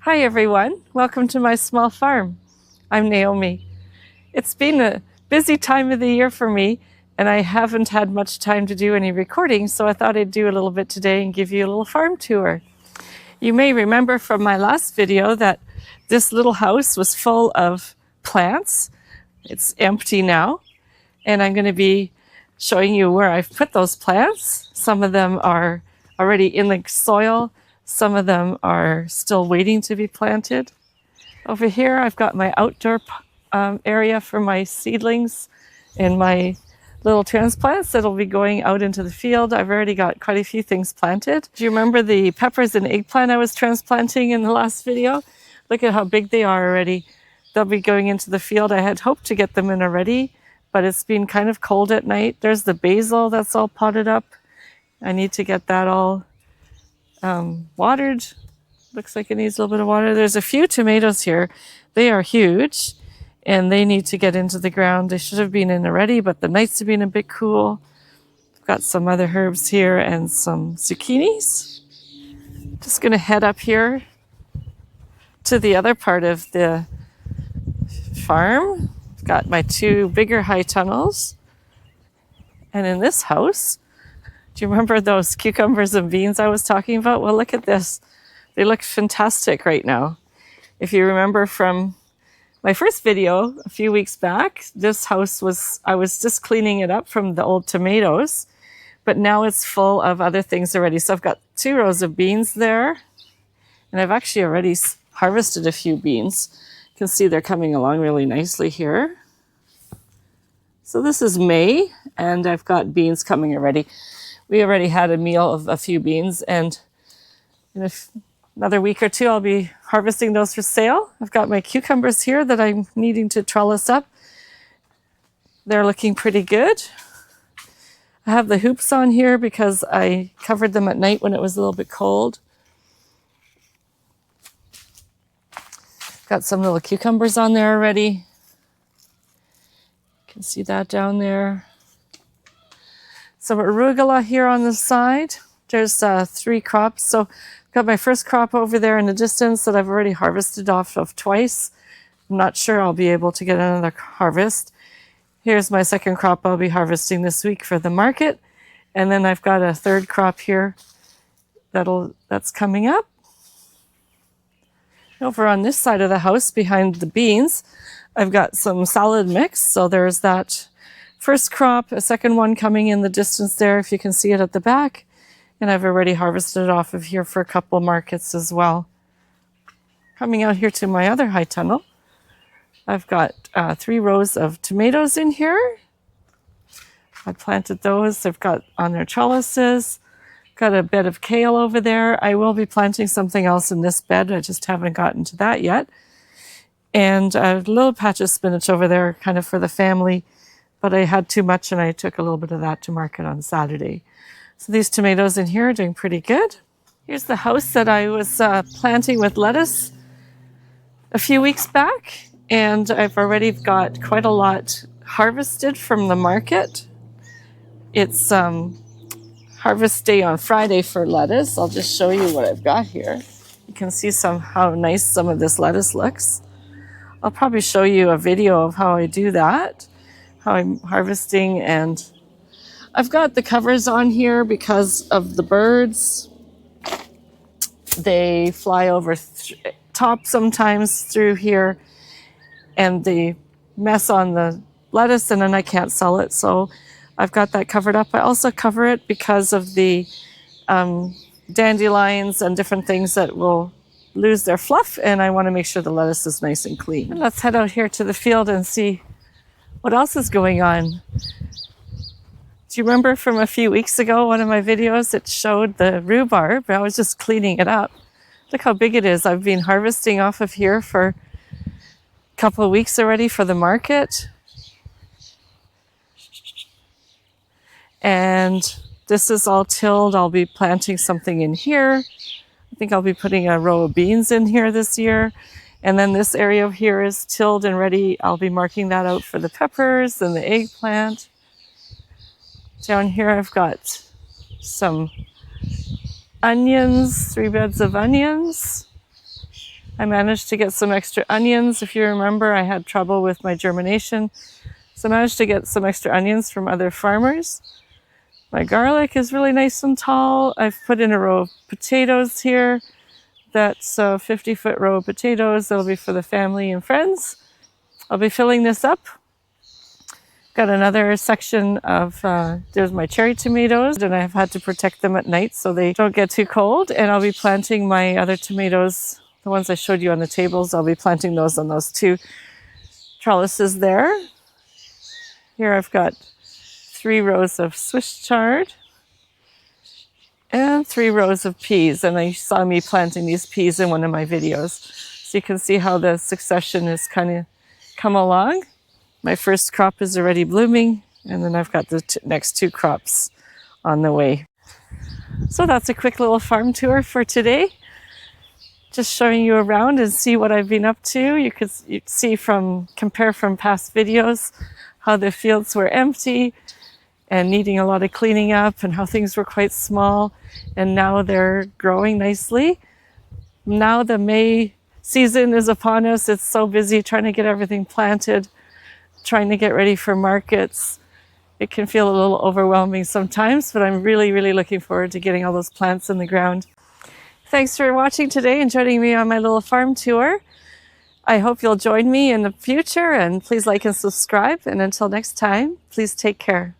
Hi everyone, welcome to my small farm. I'm Naomi. It's been a busy time of the year for me and I haven't had much time to do any recording, so I thought I'd do a little bit today and give you a little farm tour. You may remember from my last video that this little house was full of plants. It's empty now, and I'm going to be showing you where I've put those plants. Some of them are already in the soil. Some of them are still waiting to be planted. Over here, I've got my outdoor area for my seedlings and my little transplants that'll be going out into the field. I've already got quite a few things planted. Do you remember the peppers and eggplant I was transplanting in the last video? Look at how big they are already. They'll be going into the field. I had hoped to get them in already, but it's been kind of cold at night. There's the basil that's all potted up. I need to get that all watered. Looks like it needs a little bit of water. There's a few tomatoes here. They are huge and they need to get into the ground. They should have been in already, but the nights have been a bit cool. I've got some other herbs here and some zucchinis. Just going to head up here to the other part of the farm. I've got my two bigger high tunnels. And in this house, do you remember those cucumbers and beans I was talking about? Well, look at this. They look fantastic right now. If you remember from my first video a few weeks back, this house I was just cleaning it up from the old tomatoes, but now it's full of other things already. So I've got 2 rows of beans there, and I've actually already harvested a few beans. You can see they're coming along really nicely here. So this is May, and I've got beans coming already. We already had a meal of a few beans, and in another week or 2, I'll be harvesting those for sale. I've got my cucumbers here that I'm needing to trellis up. They're looking pretty good. I have the hoops on here because I covered them at night when it was a little bit cold. Got some little cucumbers on there already. You can see that down there. Some arugula here on the side. There's 3 crops. So I've got my first crop over there in the distance that I've already harvested off of twice. I'm not sure I'll be able to get another harvest. Here's my second crop I'll be harvesting this week for the market. And then I've got a third crop here that's coming up. Over on this side of the house behind the beans, I've got some salad mix. So there's that first crop, a second one coming in the distance there, if you can see it at the back. And I've already harvested it off of here for a couple markets as well. Coming out here to my other high tunnel, I've got 3 rows of tomatoes in here. I planted those. I've got on their trellises. Got a bed of kale over there. I will be planting something else in this bed. I just haven't gotten to that yet. And a little patch of spinach over there, kind of for the family. But I had too much and I took a little bit of that to market on Saturday. So these tomatoes in here are doing pretty good. Here's the house that I was planting with lettuce a few weeks back. And I've already got quite a lot harvested from the market. It's harvest day on Friday for lettuce. I'll just show you what I've got here. You can see how nice some of this lettuce looks. I'll probably show you a video of how I do that, how I'm harvesting, and I've got the covers on here because of the birds. They fly over top sometimes through here and they mess on the lettuce and then I can't sell it. So I've got that covered up. I also cover it because of the dandelions and different things that will lose their fluff, and I want to make sure the lettuce is nice and clean. And let's head out here to the field and see what else is going on. Do you remember from a few weeks ago, one of my videos, it showed the rhubarb? I was just cleaning it up. Look how big it is. I've been harvesting off of here for a couple of weeks already for the market. And this is all tilled. I'll be planting something in here. I think I'll be putting a row of beans in here this year. And then this area here is tilled and ready. I'll be marking that out for the peppers and the eggplant. Down here I've got some onions, 3 beds of onions. I managed to get some extra onions. If you remember, I had trouble with my germination. So I managed to get some extra onions from other farmers. My garlic is really nice and tall. I've put in a row of potatoes here. That's a 50-foot row of potatoes. That'll be for the family and friends. I'll be filling this up. Got another section of, there's my cherry tomatoes, and I've had to protect them at night so they don't get too cold. And I'll be planting my other tomatoes, the ones I showed you on the tables. I'll be planting those on those 2 trellises there. Here I've got 3 rows of Swiss chard and 3 rows of peas. And you saw me planting these peas in one of my videos. So you can see how the succession has kind of come along. My first crop is already blooming, and then I've got the next 2 crops on the way. So that's a quick little farm tour for today. Just showing you around and see what I've been up to. You'd see compare from past videos how the fields were empty and needing a lot of cleaning up, and how things were quite small, and now they're growing nicely. Now the May season is upon us. It's so busy trying to get everything planted, trying to get ready for markets. It can feel a little overwhelming sometimes, but I'm really, really looking forward to getting all those plants in the ground. Thanks for watching today and joining me on my little farm tour. I hope you'll join me in the future, and please like and subscribe. And until next time, please take care.